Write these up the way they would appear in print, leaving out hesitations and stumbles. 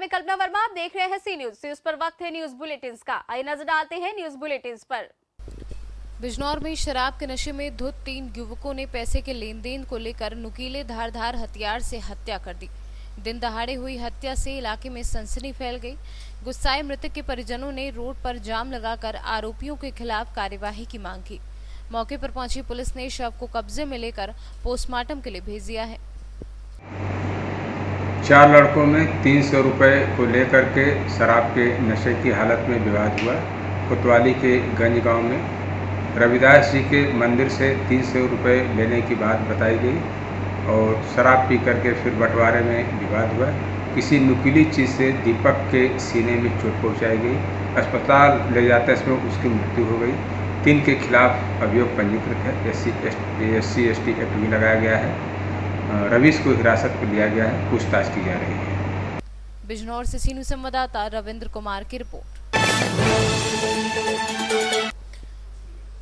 मैं कल्पना वर्मा, आप देख रहे हैं सी न्यूज पर वक्त है न्यूज बुलेटिन का। आइए नजर डालते हैं न्यूज बुलेटिन पर। बिजनौर में शराब के नशे में धुत 3 युवकों ने पैसे के लेन देन को लेकर नुकीले धारदार हथियार से हत्या कर दी। दिन दहाड़े हुई हत्या से इलाके में सनसनी फैल गई। गुस्साए मृतक के परिजनों ने रोड पर जाम लगाकर आरोपियों के खिलाफ कार्यवाही की मांग की। मौके पर पहुंची पुलिस ने शव को कब्जे में लेकर पोस्टमार्टम के लिए भेज दिया है। 4 लड़कों में 300 रुपये को लेकर के शराब के नशे की हालत में विवाद हुआ। कोतवाली के गंज गांव में रविदास जी के मंदिर से 300 रुपये लेने की बात बताई गई और शराब पी करके फिर बंटवारे में विवाद हुआ। किसी नुकीली चीज़ से दीपक के सीने में चोट पहुंचाई गई। अस्पताल ले जाते समय उसकी मृत्यु हो गई। 3 के खिलाफ अभियोग पंजीकृत है। SC/ST एक्ट भी लगाया गया है। रवीश को हिरासत में लिया गया है, पूछताछ की जा रही है। बिजनौर से सीनू संवाददाता रविंद्र कुमार की रिपोर्ट।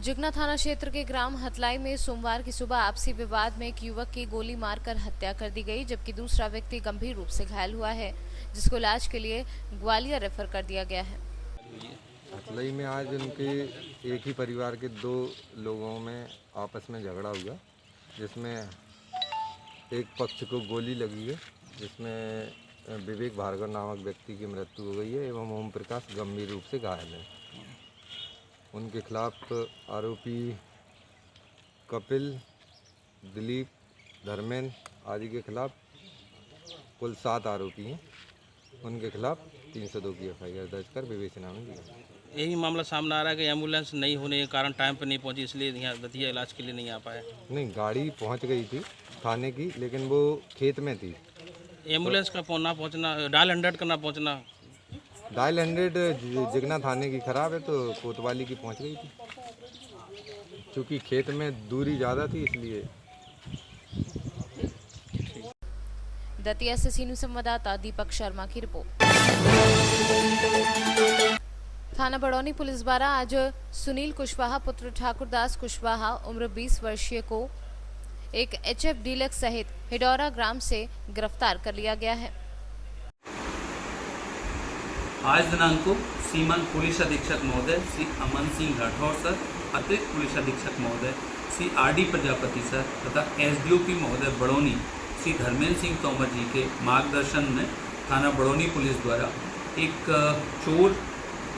जिगना थाना क्षेत्र के ग्राम हतलाई में सोमवार की सुबह आपसी विवाद में एक युवक की गोली मारकर हत्या कर दी गई, जबकि दूसरा व्यक्ति गंभीर रूप से घायल हुआ है, जिसको इलाज के लिए ग्वालियर रेफर कर दिया गया है। हतलाई में आज उनके एक ही परिवार के 2 लोगों में आपस में झगड़ा हुआ, जिसमें एक पक्ष को गोली लगी है, जिसमें विवेक भार्गव नामक व्यक्ति की मृत्यु हो गई है एवं ओम प्रकाश गंभीर रूप से घायल है। उनके खिलाफ आरोपी कपिल, दिलीप, धर्मेंद्र आदि के खिलाफ कुल 7 आरोपी हैं। उनके खिलाफ 302 की FIR दर्ज कर विवेचना में दिया। यही मामला सामने आ रहा है कि एम्बुलेंस नहीं होने के कारण टाइम पर नहीं पहुंची, इसलिए यहाँ दतिया इलाज के लिए नहीं आ पाया। नहीं, गाड़ी पहुंच गई थी थाने की, लेकिन वो खेत में थी। एम्बुलेंस का ना पहुंचना, डायल 100 का ना पहुंचना। डायल 100 जिगना थाने की खराब है, तो कोतवाली की पहुंच गई थी। क्योंकि खेत में दूरी ज़्यादा थी, इसलिए। दतिया से सीनू संवाददाता दीपक शर्मा की रिपोर्ट। थाना बड़ौनी पुलिस द्वारा आज सुनील कुशवाहा पुत्र ठाकुरदास कुशवाहा उम्र 20 वर्षीय को एक HF डीलक्स सहित हिडौरा ग्राम से गिरफ्तार कर लिया गया है। आज दिनांक को सीमांत पुलिस अधीक्षक महोदय श्री अमन सिंह राठौर सर, अतिरिक्त पुलिस अधीक्षक महोदय श्री RD प्रजापति सर तथा SDOP महोदय बड़ौनी श्री धर्मेंद्र सिंह तोमर जी के मार्गदर्शन में थाना बड़ौनी पुलिस द्वारा एक चोर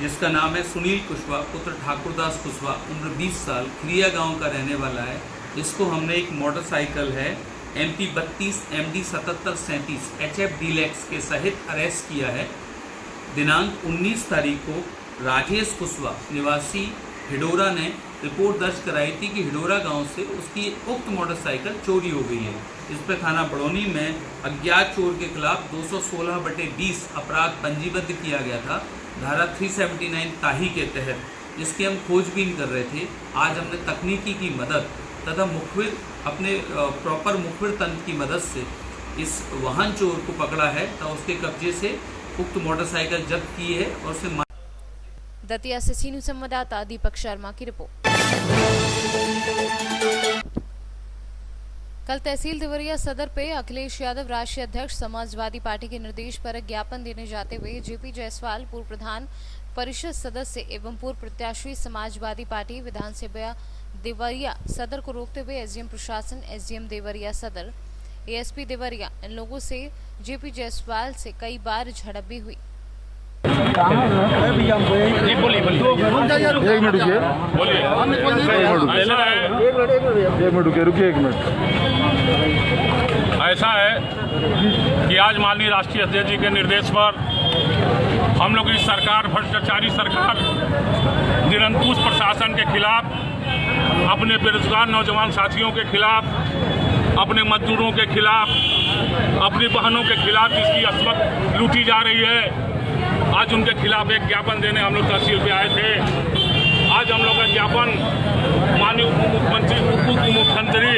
जिसका नाम है सुनील कुशवाहा पुत्र ठाकुरदास कुशवाहा उम्र 20 साल खिरिया गांव का रहने वाला है। इसको हमने एक मोटरसाइकिल है MP 32 MD 7737 HF डीलक्स के सहित अरेस्ट किया है। दिनांक 19 तारीख को राजेश कुशवाहा निवासी हिडोरा ने रिपोर्ट दर्ज कराई थी कि हिडोरा गांव से उसकी उक्त मोटरसाइकिल चोरी हो गई है। इस पर थाना बड़ौनी में अज्ञात चोर के खिलाफ 216/20 अपराध पंजीबद्ध किया गया था, धारा 379 ताही के तहत। इसकी हम खोजबीन कर रहे थे। आज हमने तकनीकी की मदद तथा मुखबिर अपने प्रॉपर मुखबिर तंत्र की मदद से इस वाहन चोर को पकड़ा है, तो उसके कब्जे से उक्त मोटरसाइकिल जब्त की है और उसे। दतिया से सीनू संवाददाता दीपक शर्मा की रिपोर्ट। कल तहसील देवरिया सदर पे अखिलेश यादव राष्ट्रीय अध्यक्ष समाजवादी पार्टी के निर्देश पर ज्ञापन देने जाते हुए JP जायसवाल पूर्व प्रधान परिषद सदस्य एवं पूर्व प्रत्याशी समाजवादी पार्टी विधानसभा देवरिया सदर को रोकते हुए SDM प्रशासन, SDM देवरिया सदर, ASP देवरिया इन लोगों से JP जायसवाल से कई बार झड़प भी हुई। ऐसा है कि आज माननीय राष्ट्रीय अध्यक्ष जी के निर्देश पर हम लोग की सरकार, भ्रष्टाचारी सरकार, निरंकुश प्रशासन के खिलाफ, अपने बेरोजगार नौजवान साथियों के खिलाफ, अपने मजदूरों के खिलाफ, अपनी बहनों के खिलाफ जिसकी अस्मत लूटी जा रही है, आज उनके खिलाफ एक ज्ञापन देने हम लोग तहसील पे आए थे। आज हम लोग का ज्ञापन माननीय उप मुख्यमंत्री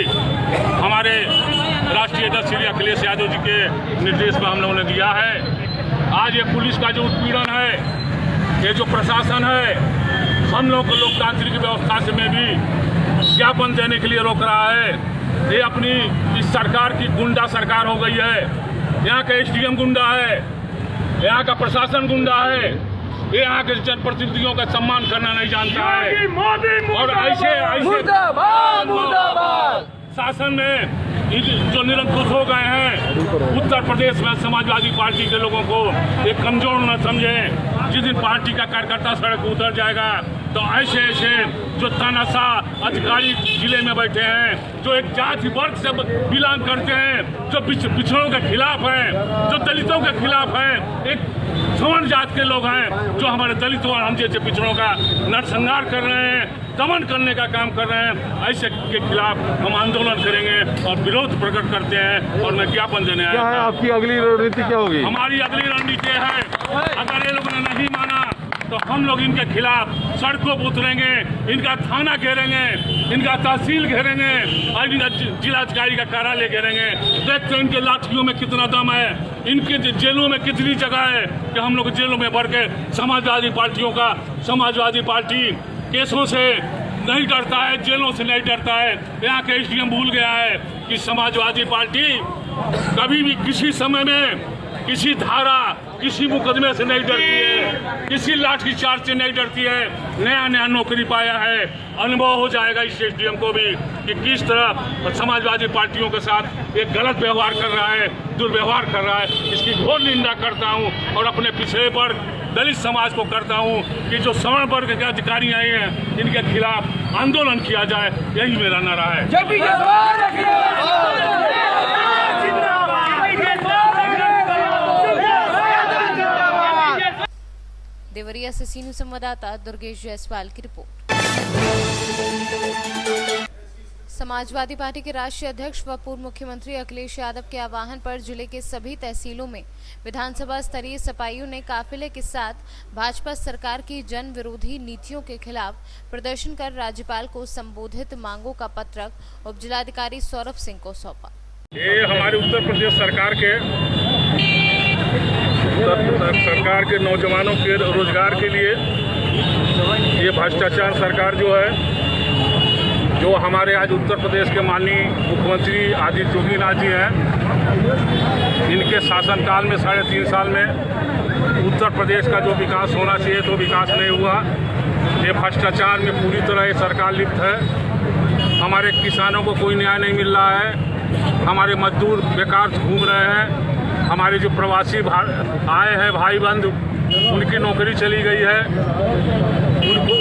हमारे राष्ट्रीय अध्यक्ष श्री अखिलेश यादव जी के निर्देश पर हम लोगों ने दिया है। आज ये पुलिस का जो उत्पीड़न है, ये जो प्रशासन है, हम लोग को लोकतांत्रिक व्यवस्था से में भी ज्ञापन देने के लिए रोक रहा है। ये अपनी इस सरकार की गुंडा सरकार हो गई है। यहाँ का SDM गुंडा है, यहाँ का प्रशासन गुंडा है, ये यहाँ के जनप्रतिनिधियों का सम्मान करना नहीं जानता है। और ऐसे शासन में जो निरंकुश हो गए हैं, उत्तर प्रदेश में समाजवादी पार्टी के लोगों को एक कमजोर न समझे। जिस दिन पार्टी का कार्यकर्ता सड़क पर उतर जाएगा तो ऐसे ऐसे जो तानाशाह अधिकारी जिले में बैठे हैं, जो एक जाति वर्ग से बिलोंग करते हैं, जो पिछड़ों के खिलाफ हैं, जो दलितों के खिलाफ हैं, एक सवर्ण जात के लोग हैं जो हमारे दलितों और हम जैसे पिछड़ों का नरसंहार कर रहे हैं, दमन करने का काम कर रहे हैं। ऐसे के खिलाफ हम आंदोलन करेंगे और विरोध प्रकट करते हैं। और मैं ज्ञापन देने आया है। आपकी अगली रणनीति क्या होगी? हमारी अगली रणनीति है, अगर ये लोगों ने नहीं माना तो हम लोग इनके खिलाफ सड़कों पर उतरेंगे, इनका थाना घेरेंगे, इनका तहसील घेरेंगे और इनका जिलाधिकारी का कार्यालय घेरेंगे। देखते हैं इनके लाठियों में कितना दम है, इनके जेलों में कितनी जगह है कि हम लोग जेलों में भर के समाजवादी पार्टी केसों से नहीं डरता है, जेलों से नहीं डरता है। यहाँ के एसडीएम भूल गया है कि समाजवादी पार्टी कभी भी किसी समय में किसी धारा, किसी मुकदमे से नहीं डरती है, किसी लाठीचार्ज से नहीं डरती है। नया नौकरी पाया है, अनुभव हो जाएगा इस एसडीएम को भी कि किस तरह समाजवादी पार्टियों के साथ एक गलत व्यवहार कर रहा है, दुर्व्यवहार कर रहा है। इसकी घोर निंदा करता हूँ और अपने पिछड़े वर्ग दलित समाज को करता हूँ कि जो सवर्ण वर्ग के अधिकारी आए हैं इनके खिलाफ आंदोलन किया जाए, यही मेरा नारा है। देवरिया से सीनू संवाददाता दुर्गेश जायसवाल की रिपोर्ट। समाजवादी पार्टी के राष्ट्रीय अध्यक्ष व पूर्व मुख्यमंत्री अखिलेश यादव के आह्वान पर जिले के सभी तहसीलों में विधानसभा स्तरीय सपाइयों ने काफिले के साथ भाजपा सरकार की जन विरोधी नीतियों के खिलाफ प्रदर्शन कर राज्यपाल को संबोधित मांगों का पत्रक उप जिलाधिकारी सौरभ सिंह को सौंपा। ये हमारे उत्तर प्रदेश सरकार के नौजवानों के रोजगार के लिए ये भ्रष्टाचार सरकार जो है, जो हमारे आज उत्तर प्रदेश के माननीय मुख्यमंत्री आदित्य योगीनाथ जी हैं, इनके शासनकाल में 3.5 साल में उत्तर प्रदेश का जो विकास होना चाहिए तो विकास नहीं हुआ। ये भ्रष्टाचार में पूरी तरह ये सरकार लिप्त है। हमारे किसानों को कोई न्याय नहीं मिल रहा है, हमारे मजदूर बेकार घूम रहे हैं, हमारे जो प्रवासी आए हैं भाई बंधु उनकी नौकरी चली गई है,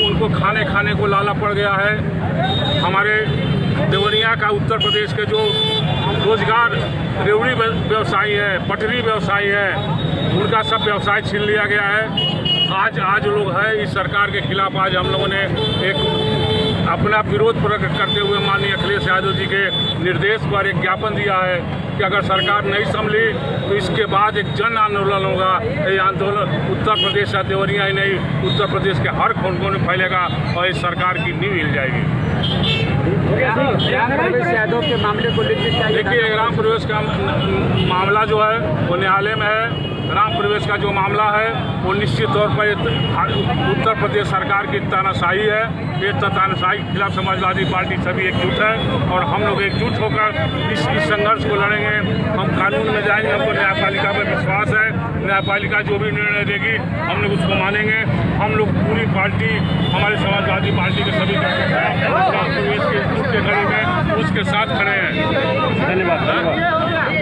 उनको खाने को लाला पड़ गया है। हमारे देवरिया का उत्तर प्रदेश के जो रोजगार रेवड़ी व्यवसायी है, पटरी व्यवसायी है, उनका सब व्यवसाय छीन लिया गया है। आज लोग है इस सरकार के खिलाफ आज हम लोगों ने एक अपना विरोध प्रकट करते हुए माननीय अखिलेश यादव जी के निर्देश पर एक ज्ञापन दिया है कि अगर सरकार नहीं संभली तो इसके बाद एक जन आंदोलन होगा। ये आंदोलन उत्तर प्रदेश का देवरिया ही नहीं, उत्तर प्रदेश के हर कोने में फैलेगा और इस सरकार की नींव हिल जाएगी। यादव के मामले को लेकर देखिए, ग्राम प्रवेश का मामला जो है वो न्यायालय में है। ग्राम प्रवेश का जो मामला है वो निश्चित तौर पर उत्तर प्रदेश सरकार की तानाशाही है। ये तानाशाही के खिलाफ समाजवादी पार्टी सभी एकजुट है और हम लोग एकजुट होकर इस संघर्ष को लड़ेंगे। हम कानून में जाएंगे, हमको न्यायपालिका पर विश्वास है, न्यायपालिका जो भी निर्णय देगी हम लोग उसको मानेंगे। हम लोग पूरी पार्टी, हमारे समाजवादी पार्टी के सभी कड़ी में उसके साथ खड़े हैं। धन्यवाद।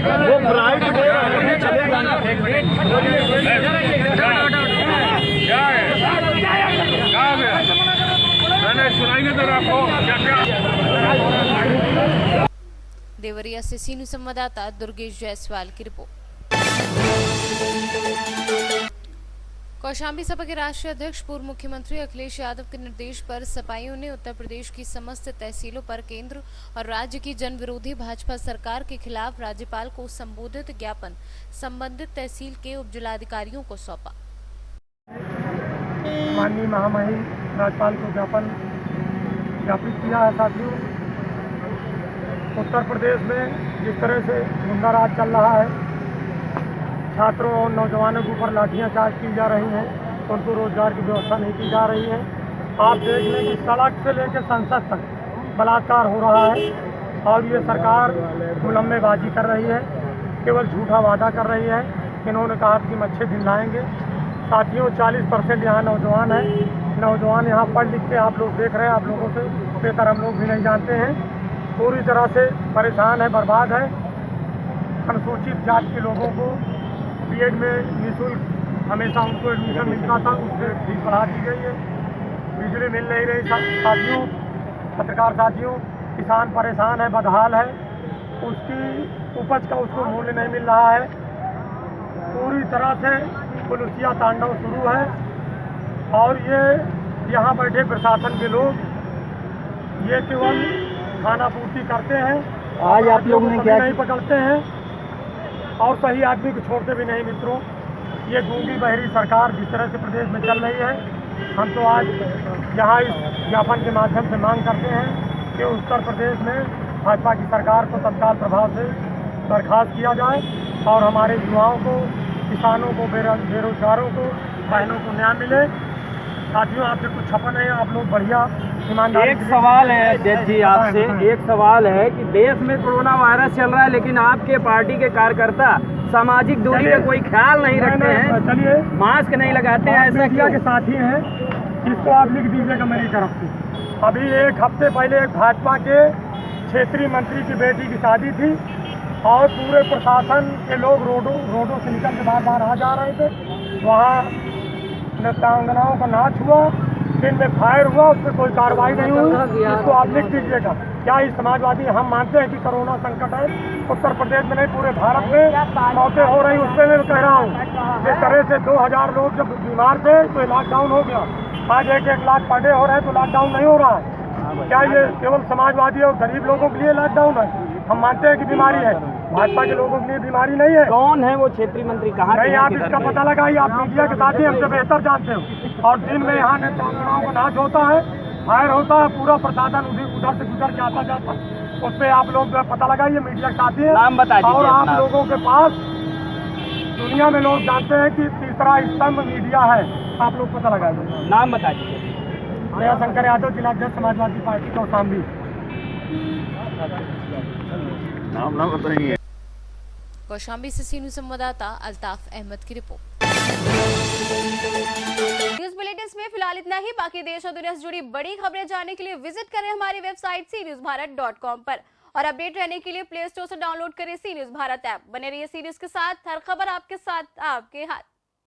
वो ब्राइट चलेगा क्या है मैंने सुनाएंगे तो आपको क्या। देवरिया से सीनू संवाददाता दुर्गेश जायसवाल की रिपोर्ट। कौशाम्बी सपा के राष्ट्रीय अध्यक्ष पूर्व मुख्यमंत्री अखिलेश यादव के निर्देश पर सपाइयों ने उत्तर प्रदेश की समस्त तहसीलों पर केंद्र और राज्य की जन विरोधी भाजपा सरकार के खिलाफ राज्यपाल को संबोधित ज्ञापन संबंधित तहसील के उप जिलाधिकारियों को सौंपा। माननीय महामहिम राज्यपाल को ज्ञापित किया है। साथियों, उत्तर प्रदेश में जिस तरह से गुंडा राज चल रहा है, छात्रों और नौजवानों के ऊपर लाठियाँ चार्ज की जा रही हैं, उनको रोजगार की व्यवस्था नहीं की जा रही है। आप देख लें कि सड़क से लेकर संसद तक बलात्कार हो रहा है और ये सरकार मुलम्मेबाजी कर रही है, केवल झूठा वादा कर रही है। इन्होंने कहा कि हम अच्छे दिन लाएंगे। साथियों 40% यहाँ नौजवान हैं। नौजवान यहाँ पढ़ लिख के आप लोग देख रहे हैं, आप लोगों से बेहतर हम लोग भी नहीं जानते हैं, पूरी तरह से परेशान है, बर्बाद है। अनुसूचित जाति के लोगों को बीएड में निःशुल्क हमेशा उनको एडमिशन मिलता था, उससे फीस बढ़ा दी गई है। बिजली मिल नहीं रही साथियों, पत्रकार साथियों, किसान परेशान है, बदहाल है, उसकी उपज का उसको मूल्य नहीं मिल रहा है। पूरी तरह से पुलिसिया तांडव शुरू है और ये यहाँ बैठे प्रशासन के लोग ये केवल खाना पूर्ति करते हैं। आज आप लोगों ने क्या नहीं पकड़ते हैं और सही आदमी को छोड़ते भी नहीं। मित्रों, ये गूंगी बहरी सरकार जिस तरह से प्रदेश में चल रही है, हम तो आज यहाँ इस ज्ञापन के माध्यम से मांग करते हैं कि उत्तर प्रदेश में भाजपा की सरकार को तत्काल प्रभाव से बर्खास्त किया जाए और हमारे युवाओं को, किसानों को, बेरोजगारों को, बहनों को न्याय मिले। साथियों, आपसे कुछ छपन है, आप लोग बढ़िया ईमानदारी। एक सवाल है अध्यक्ष जी आपसे, एक सवाल है कि देश में कोरोना वायरस चल रहा है लेकिन आपके पार्टी के कार्यकर्ता सामाजिक दूरी का कोई ख्याल नहीं रखते हैं, चलिए मास्क नहीं लगाते हैं, ऐसा मीडिया के साथी हैं, इसको आप लिख दीजिएगा मेरी तरफ से। अभी एक हफ्ते पहले एक भाजपा के क्षेत्रीय मंत्री की बेटी की शादी थी और पूरे प्रशासन के लोग रोडों से निकल के बार बार आ जा रहे थे। वहाँ नृत्यांगनाओं का नाच हुआ, दिन में फायर हुआ, उस पर कोई कार्रवाई नहीं हुई। इसको आप लिख दीजिएगा। क्या ये समाजवादी? हम मानते हैं कि कोरोना संकट है, उत्तर प्रदेश में नहीं पूरे भारत में मौतें हो रही, उस पर मैं कह रहा हूँ। जिस तरह से 2000 लोग जब बीमार थे तो लॉकडाउन हो गया, आज 1-1 लाख पर डे हो रहे हैं तो लॉकडाउन नहीं हो रहा है। क्या ये केवल समाजवादी और गरीब लोगों के लिए लॉकडाउन है? हम मानते हैं कि बीमारी है, भाजपा के लोगों के लिए बीमारी नहीं है। कौन है वो क्षेत्रीय मंत्री, कहाँ नहीं, आप इसका पता लगाइए, आप मीडिया के साथ ही हमसे बेहतर जानते हो। और दिन में यहाँ नेताओं का नाच होता है, फायर होता है, पूरा प्रशासन उधर से गुजर के आता जाता है, उस पर आप लोग पता लगाइए, मीडिया के साथ ही है। नाम बता दीजिए और आप अपना। लोगों के पास दुनिया में लोग जानते हैं कि तीसरा स्तंभ मीडिया है, आप लोग पता लगाइए। नाम बता दीजिए। मेरा शंकर यादव, जिलाध्यक्ष समाजवादी पार्टी कौशाम्बी। नाम बताइए। कौशाम्बी से सीनियर संवाददाता अल्ताफ अहमद की रिपोर्ट। न्यूज बुलेटिन में फिलहाल इतना ही। बाकी देश और दुनिया से जुड़ी बड़ी खबरें जानने के लिए विजिट करें हमारी वेबसाइट cnewsbharat.com पर और अपडेट रहने के लिए प्ले स्टोर से डाउनलोड करें सी न्यूज भारत ऐप। बने रहिए सी न्यूज के साथ, हर खबर आपके साथ, आपके हाथ।